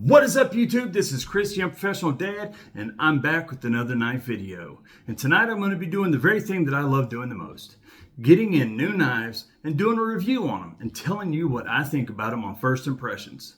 What is up, YouTube? This is Chris, Young Professional Dad, and I'm back with another knife video. And tonight I'm going to be doing the very thing that I love doing the most. Getting in new knives and doing a review on them and telling you what I think about them on first impressions.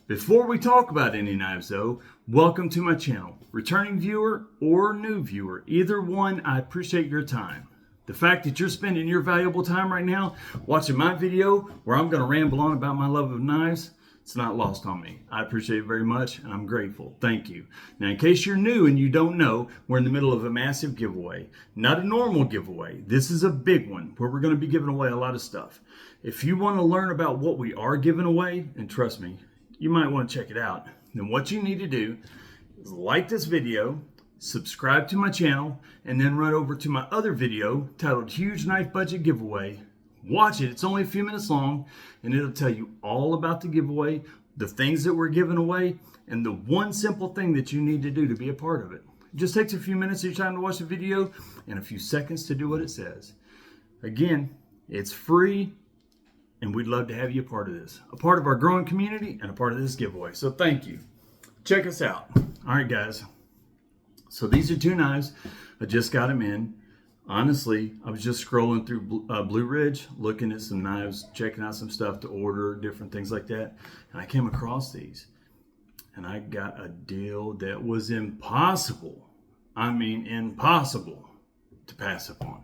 Before we talk about any knives though, welcome to my channel. Returning viewer or new viewer, either one, I appreciate your time. The fact that you're spending your valuable time right now watching my video where I'm going to ramble on about my love of knives, it's not lost on me. I appreciate it very much and I'm grateful. Thank you. Now, in case you're new and you don't know, we're in the middle of a massive giveaway. Not a normal giveaway. This is a big one where we're going to be giving away a lot of stuff. If you want to learn about what we are giving away, and trust me, you might want to check it out, then what you need to do is like this video, subscribe to my channel, and then run over to my other video titled Huge Knife Budget Giveaway. Watch it. It's only a few minutes long, and it'll tell you all about the giveaway, the things that we're giving away, and the one simple thing that you need to do to be a part of it. It just takes a few minutes of your time to watch the video and a few seconds to do what it says. Again, it's free, and we'd love to have you a part of this, a part of our growing community, and a part of this giveaway. So thank you. Check us out. All right, guys. So these are two knives. I just got them in. Honestly, I was just scrolling through Blue Ridge, looking at some knives, checking out some stuff to order, different things like that. And I came across these. And I got a deal that was impossible. I mean, impossible to pass up on.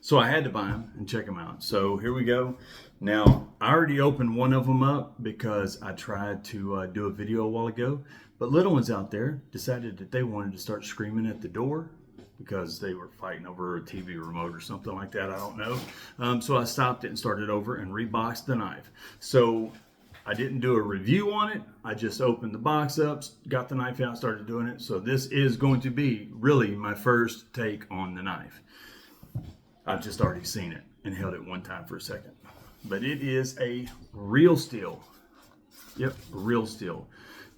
So I had to buy them and check them out. So here we go. Now, I already opened one of them up because I tried to do a video a while ago. But little ones out there decided that they wanted to start screaming at the door because they were fighting over a TV remote or something like that. I don't know. So I stopped it and started over and reboxed the knife. So I didn't do a review on it. I just opened the box up, got the knife out, started doing it. So this is going to be really my first take on the knife. I've just already seen it and held it one time for a second. But it is a real steel. Yep, real steel.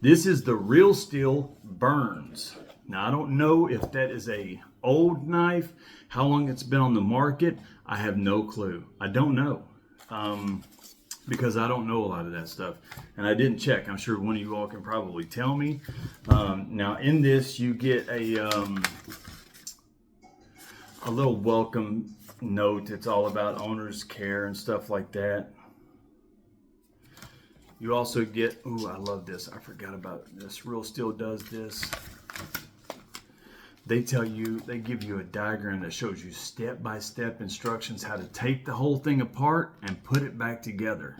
This is the Real Steel Burns. Now, I don't know if that is a old knife, how long it's been on the market. I have no clue. I don't know because I don't know a lot of that stuff. And I didn't check. I'm sure one of you all can probably tell me. Now, in this, you get a little welcome note. It's all about owner's care and stuff like that. You also get, ooh, I love this. I forgot about this. Real Steel does this. They tell you, they give you a diagram that shows you step-by-step instructions how to take the whole thing apart and put it back together.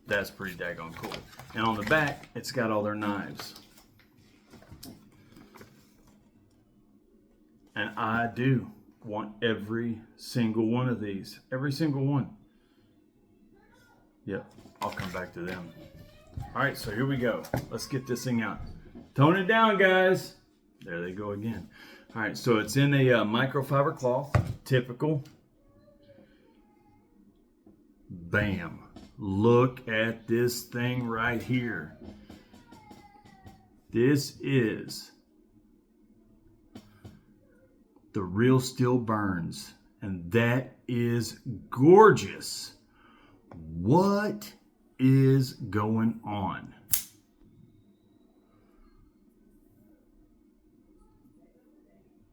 That's pretty daggone cool. And on the back, it's got all their knives. And I do want every single one of these. Every single one. Yep, I'll come back to them. All right, so here we go. Let's get this thing out. Tone it down, guys. There they go again. All right, so it's in a microfiber cloth, typical. Bam. Look at this thing right here. This is the Real Steel Burns, and that is gorgeous. What is going on?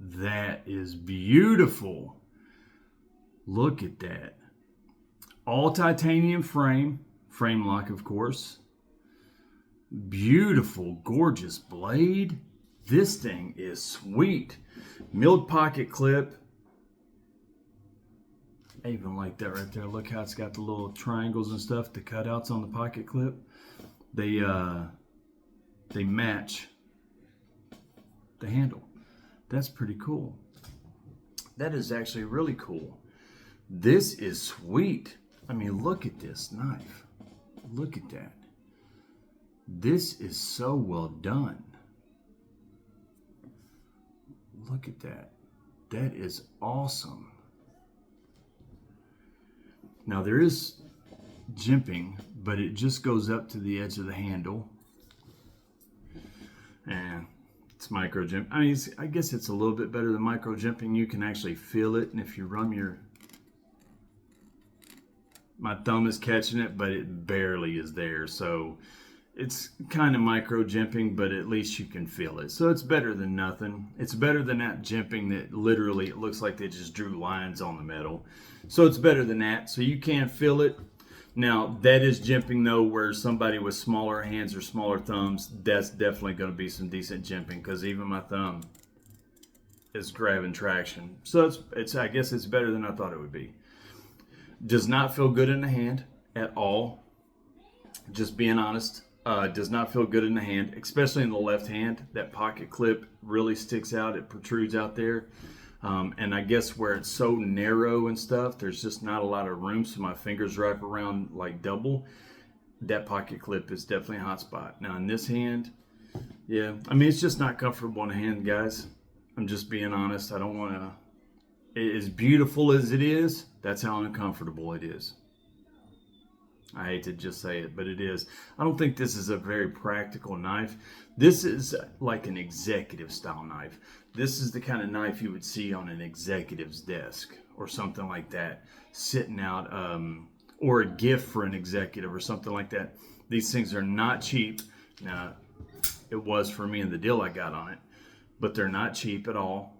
That is beautiful. Look at that. All titanium frame lock, of course. Beautiful, gorgeous blade. This thing is sweet. Milled pocket clip. I even like that right there. Look how it's got the little triangles and stuff, the cutouts on the pocket clip. They match the handle. That's pretty cool. That is actually really cool. This is sweet. I mean, look at this knife. Look at that. This is so well done. Look at that. That is awesome. Now there is jimping, but it just goes up to the edge of the handle. And it's micro jimp. I mean, I guess it's a little bit better than micro jimping. You can actually feel it, and if you run my thumb is catching it, but it barely is there. So it's kind of micro jimping, but at least you can feel it. So it's better than nothing. It's better than that jimping that literally it looks like they just drew lines on the metal. So it's better than that. So you can feel it. Now, that is jimping though, where somebody with smaller hands or smaller thumbs, that's definitely going to be some decent jimping, because even my thumb is grabbing traction. So it's I guess it's better than I thought it would be. Does not feel good in the hand at all. Just being honest. Does not feel good in the hand, especially in the left hand. That pocket clip really sticks out. It protrudes out there. And I guess where it's so narrow and stuff, there's just not a lot of room, so my fingers wrap around like double. That pocket clip is definitely a hot spot. Now in this hand, yeah, I mean, it's just not comfortable in the hand, guys. I'm just being honest. I don't want to, as beautiful as it is, that's how uncomfortable it is. I hate to just say it, but it is. I don't think this is a very practical knife. This is like an executive style knife. This is the kind of knife you would see on an executive's desk or something like that, sitting out, or a gift for an executive or something like that. These things are not cheap. Now, it was for me in the deal I got on it, but they're not cheap at all.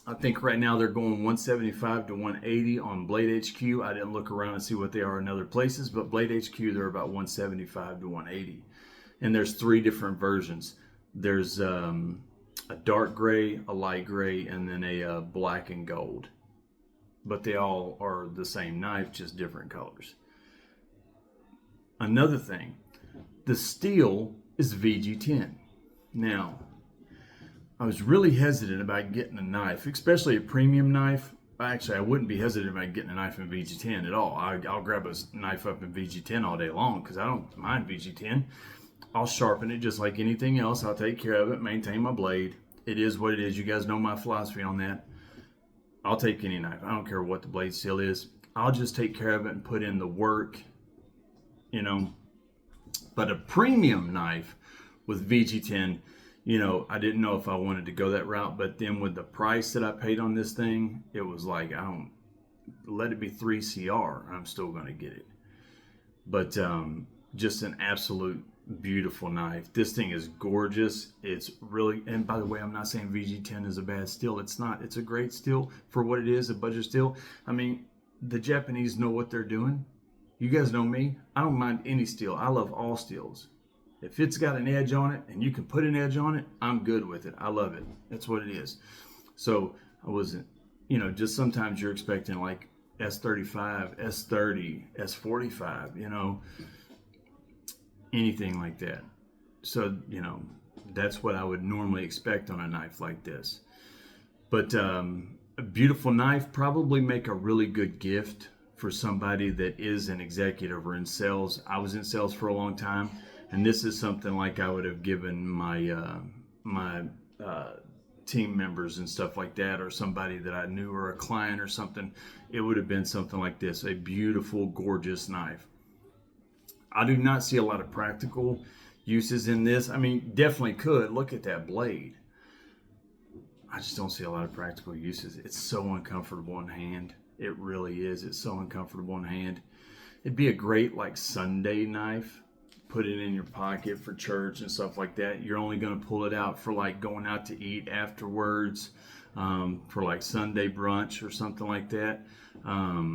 I think right now they're going 175 to 180 on Blade HQ. I didn't look around and see what they are in other places, but Blade HQ, they're about 175 to 180. And there's 3 different versions. There's a dark gray, a light gray, and then a black and gold. But they all are the same knife, just different colors. Another thing, the steel is VG10. Now, I was really hesitant about getting a knife, especially a premium knife. Actually, I wouldn't be hesitant about getting a knife in VG10 at all. I'll grab a knife up in VG10 all day long because I don't mind VG10. I'll sharpen it just like anything else. I'll take care of it, maintain my blade. It is what it is. You guys know my philosophy on that. I'll take any knife. I don't care what the blade steel is. I'll just take care of it and put in the work, you know. But a premium knife with VG10, you know, I didn't know if I wanted to go that route, but then with the price that I paid on this thing, it was like, I don't, let it be 3CR, I'm still going to get it. But just an absolute beautiful knife. This thing is gorgeous. It's really, and by the way, I'm not saying VG10 is a bad steel. It's not. It's a great steel for what it is, a budget steel. I mean, the Japanese know what they're doing. You guys know me. I don't mind any steel. I love all steels. If it's got an edge on it and you can put an edge on it, I'm good with it. I love it. That's what it is. So I wasn't, you know, just sometimes you're expecting like S35, S30, S45, you know, anything like that. So, you know, that's what I would normally expect on a knife like this. But a beautiful knife, probably make a really good gift for somebody that is an executive or in sales. I was in sales for a long time. And this is something like I would have given my team members and stuff like that, or somebody that I knew, or a client or something. It would have been something like this, a beautiful, gorgeous knife. I do not see a lot of practical uses in this. I mean, definitely could. Look at that blade. I just don't see a lot of practical uses. It's so uncomfortable in hand. It really is. It's so uncomfortable in hand. It'd be a great like Sunday knife. Put it in your pocket for church and stuff like that. You're only going to pull it out for like going out to eat afterwards, for like Sunday brunch or something like that.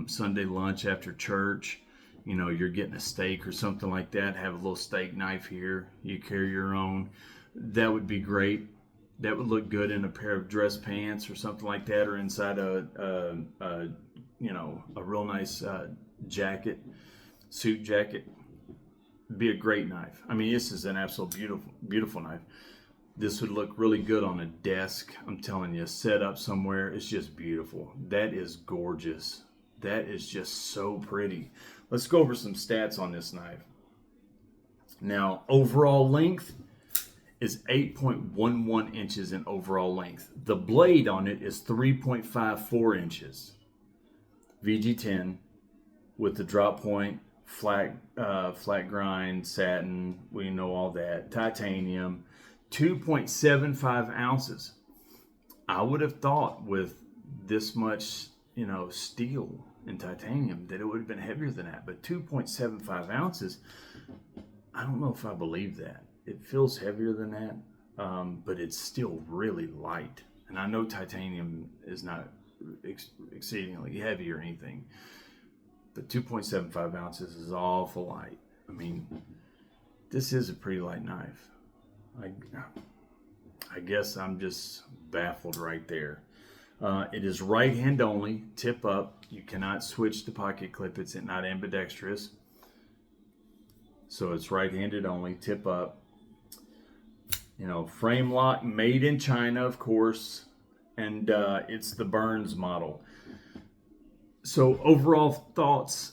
Sunday lunch after church. You know, you're getting a steak or something like that. Have a little steak knife here. You carry your own. That would be great. That would look good in a pair of dress pants or something like that, or inside a you know, a real nice jacket, suit jacket. Be a great knife. I mean, this is an absolute beautiful knife. This would look really good on a desk. I'm telling you, set up somewhere. It's just beautiful. That is gorgeous. That is just so pretty. Let's go over some stats on this knife. Now, overall length is 8.11 inches in overall length. The blade on it is 3.54 inches. VG10 with the drop point, flat grind, satin, we know all that, titanium, 2.75 ounces. I would have thought with this much, you know, steel and titanium that it would have been heavier than that, but 2.75 ounces, I don't know if I believe that. It feels heavier than that, but it's still really light. And I know titanium is not exceedingly heavy or anything, but 2.75 ounces is awful light. I mean, this is a pretty light knife. I guess I'm just baffled right there. It is right hand only, tip up. You cannot switch the pocket clip. It's not ambidextrous. So it's right-handed only, tip up. You know, frame lock, made in China, of course. And it's the Burns model. So overall thoughts,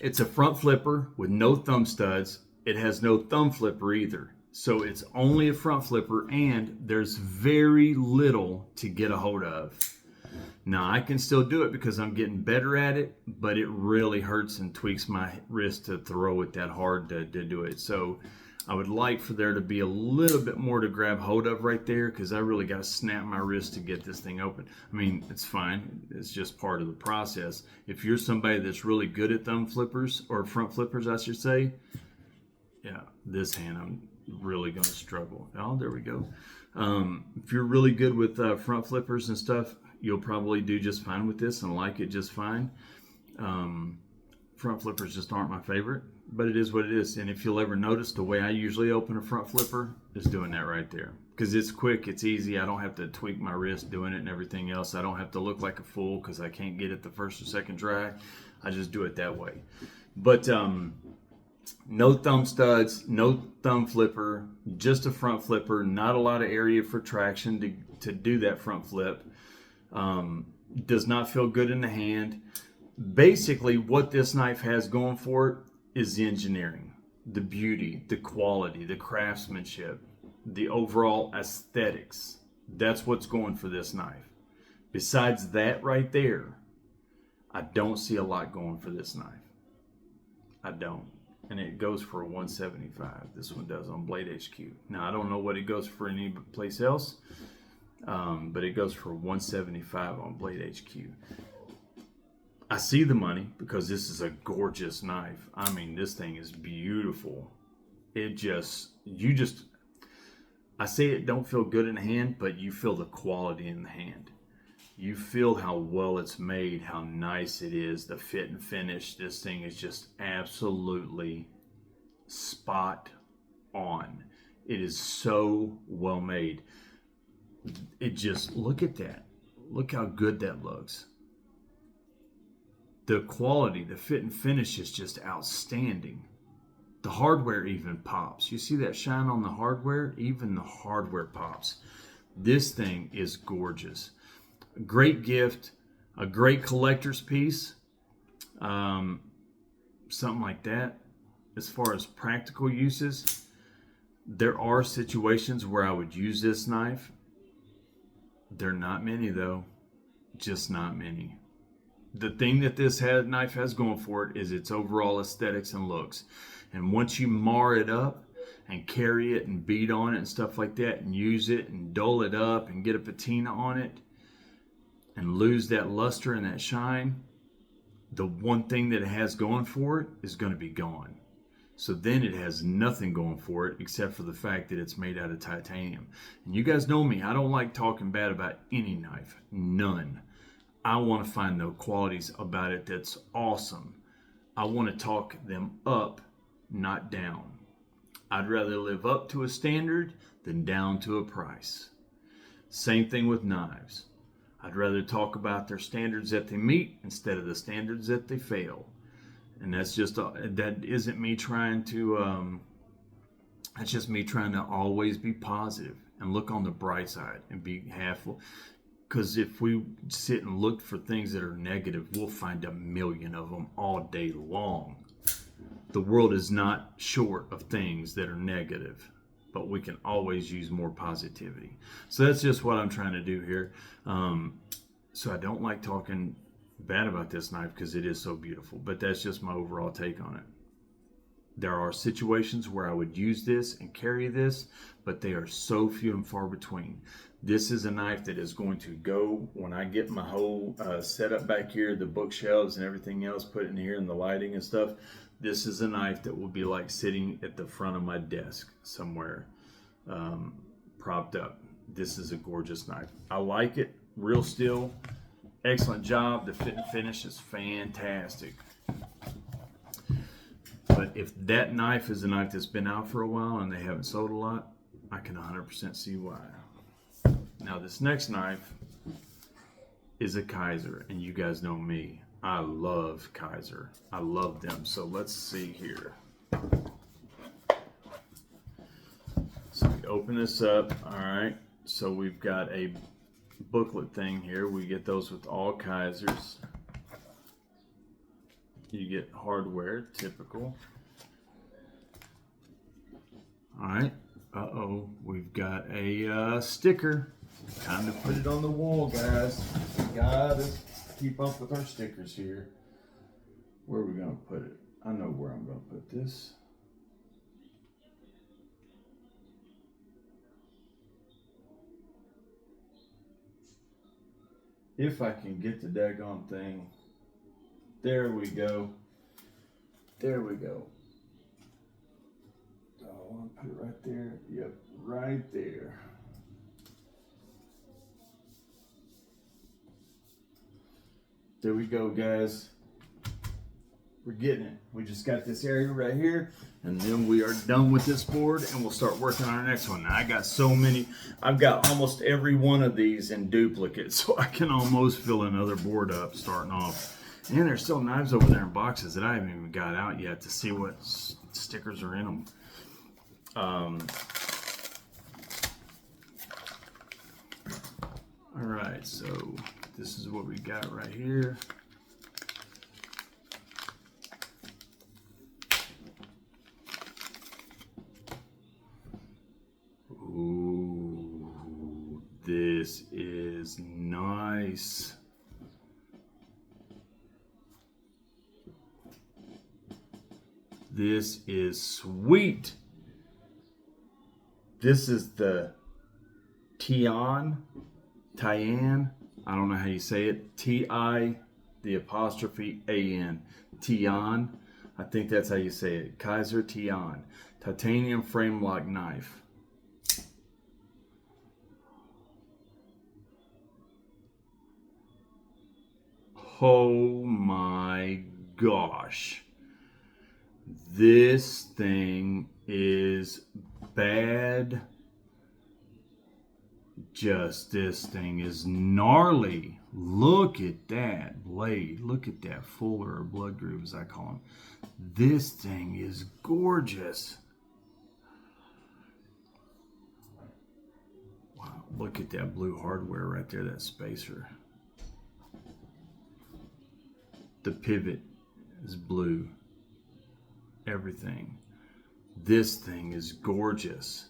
it's a front flipper with no thumb studs. It has no thumb flipper either. So it's only a front flipper, and there's very little to get a hold of. Now, I can still do it because I'm getting better at it, but it really hurts and tweaks my wrist to throw it that hard to do it. So I would like for there to be a little bit more to grab hold of right there, because I really got to snap my wrist to get this thing open. I mean, it's fine. It's just part of the process. If you're somebody that's really good at thumb flippers, or front flippers, I should say, yeah, this hand I'm really going to struggle. Oh, there we go. If you're really good with front flippers and stuff, you'll probably do just fine with this and like it just fine. Front flippers just aren't my favorite, but it is what it is. And if you'll ever notice, the way I usually open a front flipper is doing that right there, because it's quick, it's easy. I don't have to tweak my wrist doing it and everything else. I don't have to look like a fool because I can't get it the first or second try. I just do it that way. But no thumb studs, no thumb flipper, just a front flipper. Not a lot of area for traction to do that front flip. Does not feel good in the hand. Basically, what this knife has going for it is the engineering, the beauty, the quality, the craftsmanship, the overall aesthetics. That's what's going for this knife. Besides that right there, I don't see a lot going for this knife. I don't. And it goes for $175. This one does on Blade HQ. Now, I don't know what it goes for any place else, but it goes for $175 on Blade HQ. I see the money because this is a gorgeous knife. I mean, this thing is beautiful. I say it don't feel good in the hand, but you feel the quality in the hand. You feel how well it's made, how nice it is, the fit and finish. This thing is just absolutely spot on. It is so well made. It just, look at that. Look how good that looks. The quality, the fit and finish is just outstanding. The hardware even pops. You see that shine on the hardware? Even the hardware pops. This thing is gorgeous. A great gift, a great collector's piece, something like that. As far as practical uses, there are situations where I would use this knife. There are not many though, just not many. The thing that this knife has going for it is its overall aesthetics and looks. And once you mar it up and carry it and beat on it and stuff like that and use it and dull it up and get a patina on it and lose that luster and that shine, the one thing that it has going for it is going to be gone. So then it has nothing going for it except for the fact that it's made out of titanium. And you guys know me, I don't like talking bad about any knife, none. I want to find the qualities about it that's awesome. I want to talk them up, not down. I'd rather live up to a standard than down to a price. Same thing with knives. I'd rather talk about their standards that they meet instead of the standards that they fail. And that's just, that isn't me trying to, that's just me trying to always be positive and look on the bright side and be halful. Because if we sit and look for things that are negative, we'll find a million of them all day long. The world is not short of things that are negative, but we can always use more positivity. So that's just what I'm trying to do here. So I don't like talking bad about this knife because it is so beautiful, but that's just my overall take on it. There are situations where I would use this and carry this, but they are so few and far between. This is a knife that is going to go, when I get my whole setup back here, the bookshelves and everything else put in here and the lighting and stuff, This is a knife that will be like sitting at the front of my desk somewhere, propped up. This is a gorgeous knife. I like it. Real steel. Excellent job. The fit and finish is fantastic. But if that knife is a knife that's been out for a while and they haven't sold a lot, I can 100% see why. Now this next knife is a Kizer, and you guys know me. I love Kizer. I love them. So let's see here. So we open this up. All right. So we've got a booklet thing here. We get those with all Kizers. You get hardware, typical. All right. Uh-oh. We've got a sticker. Time to put it on the wall, guys. We gotta keep up with our stickers here. Where are we gonna put it? I know where I'm gonna put this. If I can get the daggone thing. There we go. There we go. So I want to put it right there. Yep, right there. There we go, guys. We're getting it. We just got this area right here, and then we are done with this board, and we'll start working on our next one. Now, I got so many. I've got almost every one of these in duplicate, so I can almost fill another board up starting off. And there's still knives over there in boxes that I haven't even got out yet to see what stickers are in them. All right, so this is what we got right here. Ooh, this is nice. This is sweet. This is the Tian. I don't know how you say it. T-I, the apostrophe A-N. Tian. I think that's how you say it. Kizer Tition. Titanium frame lock knife. Oh my gosh. This thing is bad. This thing is gnarly. Look at that blade. Look at that fuller, or blood groove as I call them. This thing is gorgeous. Wow, look at that blue hardware right there, that spacer. The pivot is blue. Everything. This thing is gorgeous.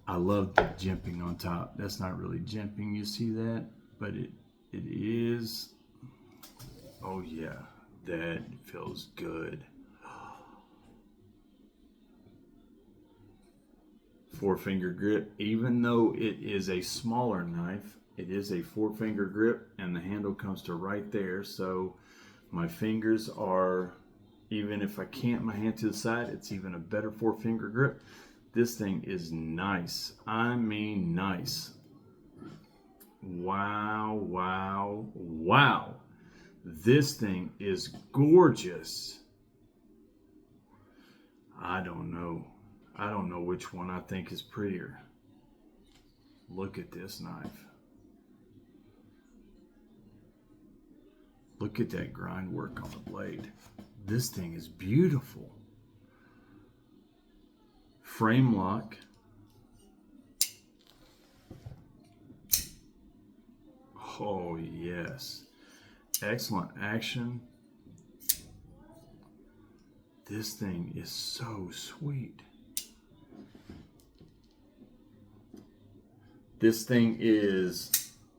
I love the jimping on top. That's not really jimping, you see that? But it is. Oh yeah, that feels good. 4-finger grip. Even though it is a smaller knife, it is a 4-finger grip, and the handle comes to right there. So my fingers are, even if I cant my hand to the side, it's even a better 4-finger grip. This thing is nice. I mean nice. Wow, wow, wow. This thing is gorgeous. I don't know. I don't know which one I think is prettier. Look at this knife. Look at that grind work on the blade. This thing is beautiful. Frame lock. Oh yes. Excellent action. This thing is so sweet. This thing is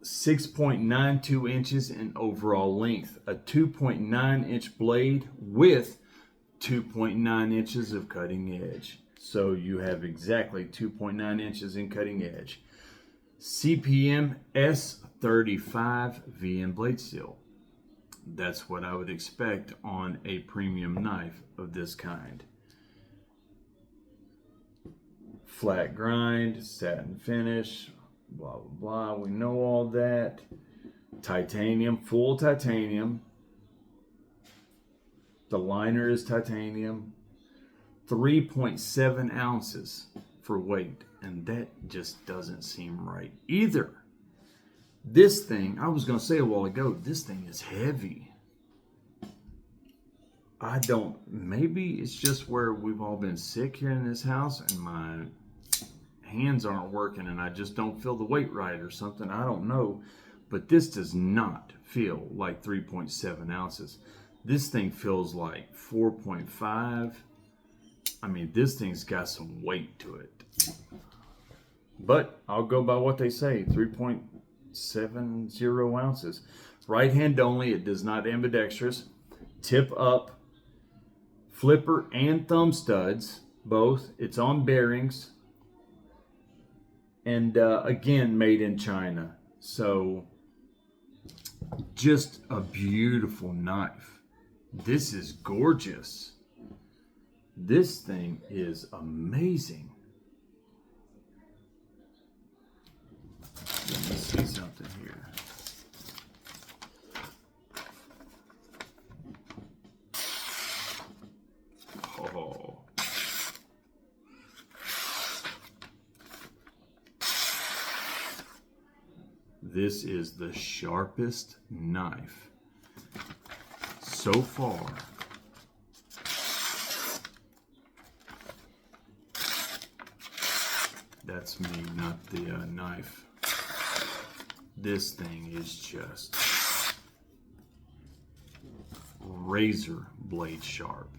6.92 inches in overall length, a 2.9 inch blade with 2.9 inches of cutting edge. So you have exactly 2.9 inches in cutting edge. CPM S35 VN blade steel. That's what I would expect on a premium knife of this kind. Flat grind, satin finish, blah, blah, blah. We know all that. Titanium, full titanium. The liner is titanium. 3.7 ounces for weight. And that just doesn't seem right either. This thing, I was going to say a while ago, this thing is heavy. Maybe it's just where we've all been sick here in this house and my hands aren't working and I just don't feel the weight right or something. I don't know. But this does not feel like 3.7 ounces. This thing feels like 4.5. I mean, this thing's got some weight to it. But I'll go by what they say, 3.70 ounces. Right hand only, it does not ambidextrous. Tip up, flipper and thumb studs, both. It's on bearings. And again, made in China. So, just a beautiful knife. This is gorgeous. This thing is amazing. Let me see something here. Oh. This is the sharpest knife so far. That's me, not the knife. This thing is just razor blade sharp.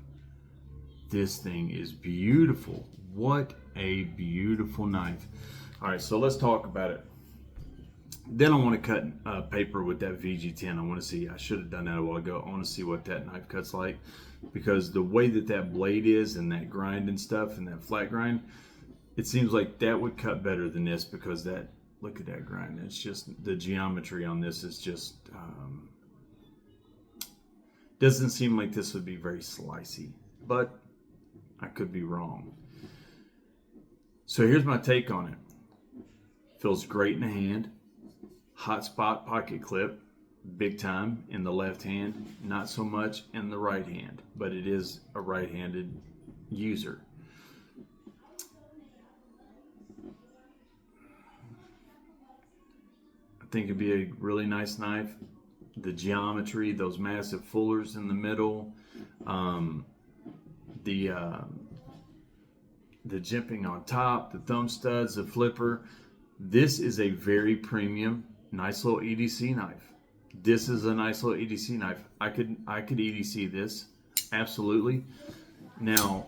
This thing is beautiful. What a beautiful knife. All right, so let's talk about it. Then I want to cut paper with that VG10. I want to see, I should have done that a while ago. I want to see what that knife cuts like, because the way that blade is and that grind and stuff and that flat grind, it seems like that would cut better than this, because that, look at that grind. It's just, the geometry on this is just, doesn't seem like this would be very slicey, but I could be wrong. So here's my take on it. Feels great in the hand. Hot spot pocket clip, big time in the left hand, not so much in the right hand, but it is a right-handed user. I think it'd be a really nice knife. The geometry, those massive fullers in the middle, the jimping on top, the thumb studs, the flipper. This is a very premium, nice little EDC knife. This is a nice little EDC knife. I could EDC this, absolutely. Now,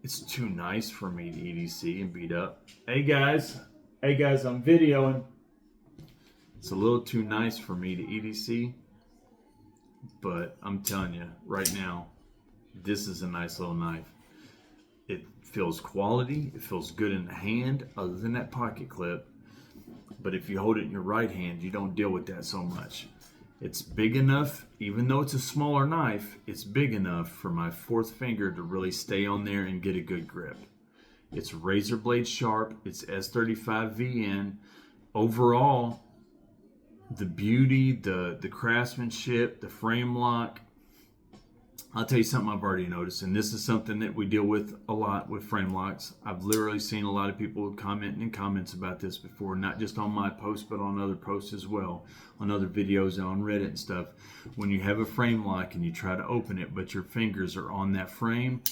it's too nice for me to EDC and beat up. Hey guys, I'm videoing. It's a little too nice for me to EDC, but I'm telling you right now, this is a nice little knife. It feels quality, it feels good in the hand, other than that pocket clip. But if you hold it in your right hand, you don't deal with that so much. It's big enough, even though it's a smaller knife, it's big enough for my fourth finger to really stay on there and get a good grip. It's razor blade sharp, it's S35VN. Overall, the beauty, the craftsmanship, the frame lock. I'll tell you something I've already noticed, and this is something that we deal with a lot with frame locks. I've literally seen a lot of people commenting in comments about this before, not just on my post, but on other posts as well, on other videos and on Reddit and stuff. When you have a frame lock and you try to open it, but your fingers are on that frame,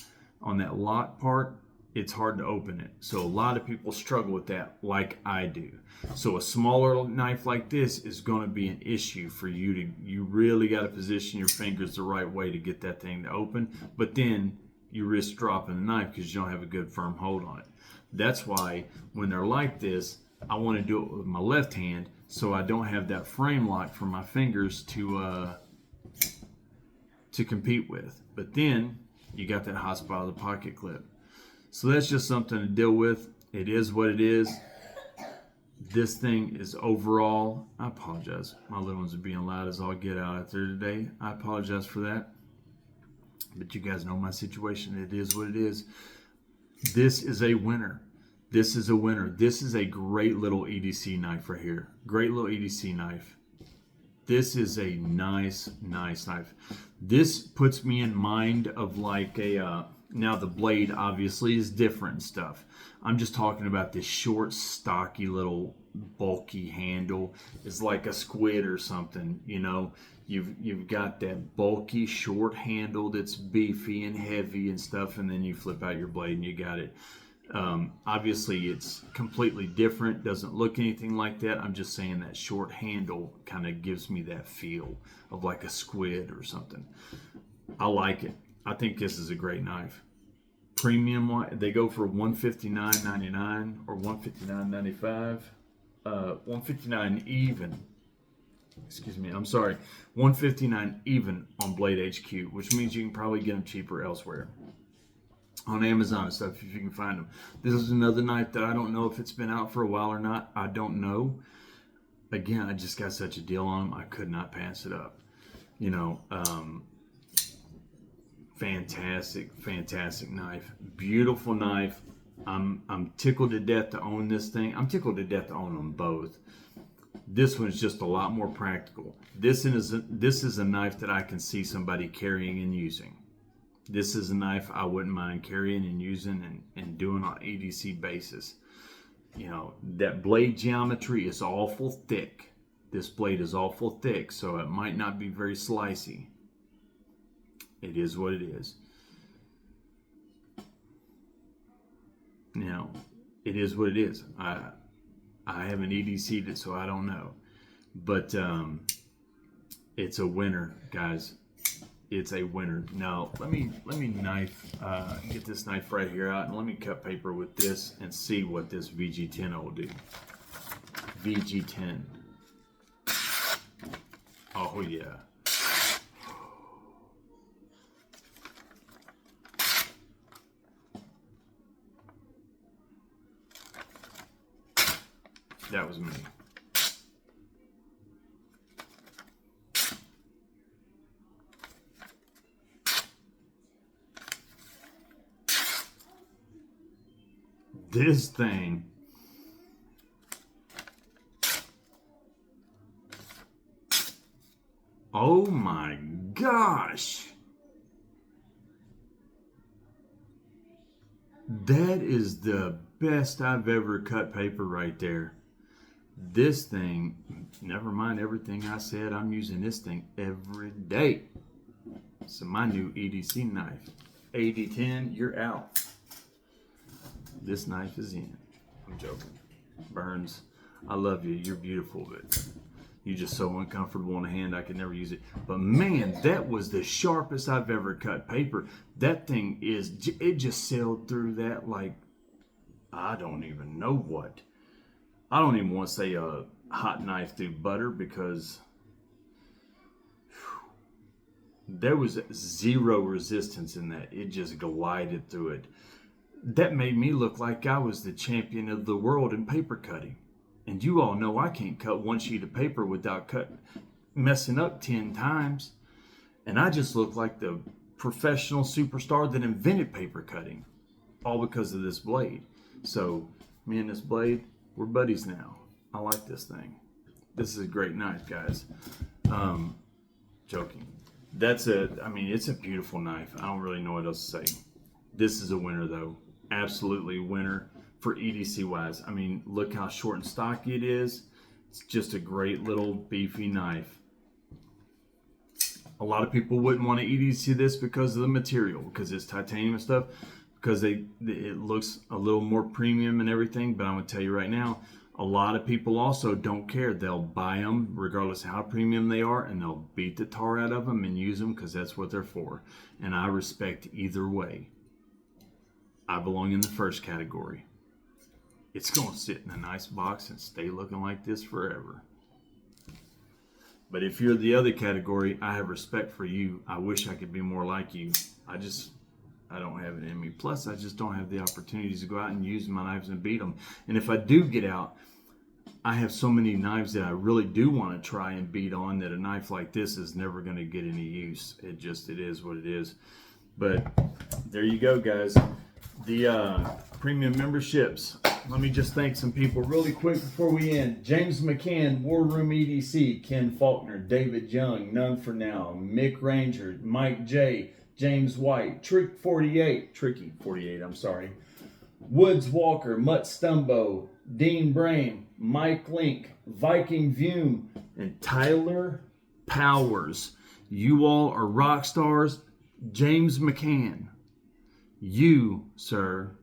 on that lock part, it's hard to open it. So a lot of people struggle with that, like I do. So a smaller knife like this is going to be an issue for you. You really got to position your fingers the right way to get that thing to open. But then you risk dropping the knife because you don't have a good firm hold on it. That's why when they're like this, I want to do it with my left hand so I don't have that frame lock for my fingers to compete with. But then you got that hot spot of the pocket clip. So that's just something to deal with. It is what it is. This thing is overall, I apologize. My little ones are being loud as all get out there today. I apologize for that. But you guys know my situation. It is what it is. This is a winner. This is a winner. This is a great little EDC knife right here. Great little EDC knife. This is a nice knife. This puts me in mind of like a, now the blade obviously is different and stuff. I'm just talking about this short, stocky little bulky handle. It's like a squid or something, you know. You've got that bulky short handle that's beefy and heavy and stuff, and then you flip out your blade and you got it. Obviously it's completely different, doesn't look anything like that. I'm just saying that short handle kind of gives me that feel of like a squid or something. I like it. I think this is a great knife. Premium, they go for $159.99 or $159.95. $159 even. Excuse me, I'm sorry. $159 even on Blade HQ, which means you can probably get them cheaper elsewhere. On Amazon and stuff, if you can find them. This is another knife that I don't know if it's been out for a while or not. I don't know. Again, I just got such a deal on them, I could not pass it up. You know, fantastic knife. Beautiful knife. I'm tickled to death to own this thing. I'm tickled to death to own them both. This one's just a lot more practical. This is a knife that I can see somebody carrying and using. This is a knife I wouldn't mind carrying and using and doing on an EDC basis. You know, that blade geometry is awful thick. This blade is awful thick, so it might not be very slicey. It is what it is. Now, it is what it is. I haven't EDC'd it, so I don't know. But it's a winner, guys. It's a winner. Now, let me get this knife right here out, and let me cut paper with this and see what this VG10 will do. VG10. Oh, yeah. That was me. This thing. Oh my gosh. That is the best I've ever cut paper right there. This thing, never mind everything I said, I'm using this thing every day. So my new EDC knife. 8010, you're out. This knife is in. I'm joking. Burns, I love you. You're beautiful, but you're just so uncomfortable in the hand, I could never use it. But man, that was the sharpest I've ever cut paper. That thing it just sailed through that like, I don't even know what. I don't even want to say a hot knife through butter, because there was zero resistance in that. It just glided through it. That made me look like I was the champion of the world in paper cutting. And you all know I can't cut one sheet of paper without messing up 10 times. And I just look like the professional superstar that invented paper cutting, all because of this blade. So me and this blade, we're buddies now. I like this thing. This is a great knife, guys. Joking. It's a beautiful knife. I don't really know what else to say. This is a winner though. Absolutely a winner for EDC wise. I mean, look how short and stocky it is. It's just a great little beefy knife. A lot of people wouldn't want to EDC this because of the material, because it's titanium and stuff, because it looks a little more premium and everything. But I'm going to tell you right now, a lot of people also don't care. They'll buy them regardless of how premium they are, and they'll beat the tar out of them and use them because that's what they're for. And I respect either way. I belong in the first category. It's going to sit in a nice box and stay looking like this forever. But if you're the other category, I have respect for you. I wish I could be more like you. I don't have it in me. Plus, I just don't have the opportunities to go out and use my knives and beat them. And if I do get out, I have so many knives that I really do want to try and beat on that a knife like this is never going to get any use. It is what it is. But there you go, guys. The premium memberships. Let me just thank some people really quick before we end. James McCann, War Room EDC, Ken Faulkner, David Young, None for Now, Mick Ranger, Mike J, James White, Tricky 48, I'm sorry. Woods Walker, Mutt Stumbo, Dean Brame, Mike Link, Viking Vume, and Tyler Powers. You all are rock stars. James McCann, you, sir,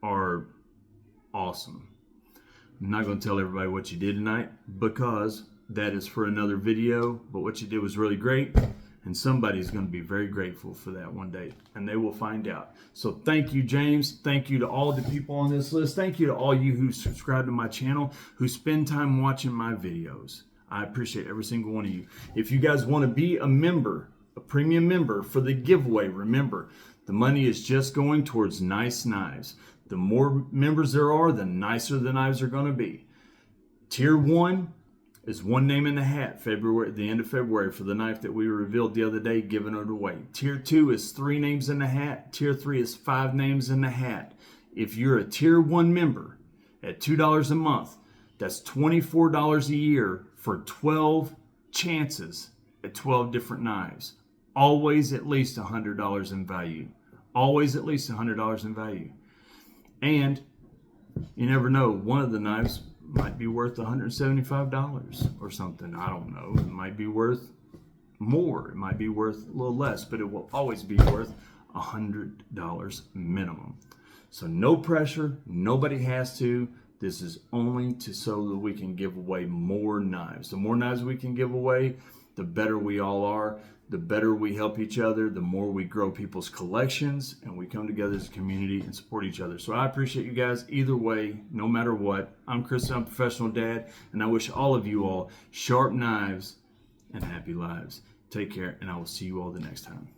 are awesome. I'm not going to tell everybody what you did tonight because that is for another video, but what you did was really great. And somebody's going to be very grateful for that one day, and they will find out. So thank you, James. Thank you to all the people on this list. Thank you to all you who subscribe to my channel, who spend time watching my videos. I appreciate every single one of you. If you guys want to be a member, a premium member for the giveaway, remember, the money is just going towards nice knives. The more members there are, the nicer the knives are going to be. Tier 1 is one name in the hat, the end of February, for the knife that we revealed the other day, giving it away. Tier 2 is 3 names in the hat. Tier 3 is 5 names in the hat. If you're a Tier 1 member at $2 a month, that's $24 a year for 12 chances at 12 different knives. Always at least $100 in value. Always at least $100 in value. And you never know, one of the knives might be worth $175 or something. I don't know. It might be worth more. It might be worth a little less, but it will always be worth $100 minimum. So no pressure. Nobody has to. This is only so that we can give away more knives. The more knives we can give away, the better we all are. The better we help each other, the more we grow people's collections, and we come together as a community and support each other. So I appreciate you guys either way, no matter what. I'm Chris, I'm Professional Dad, and I wish all of you all sharp knives and happy lives. Take care, and I will see you all the next time.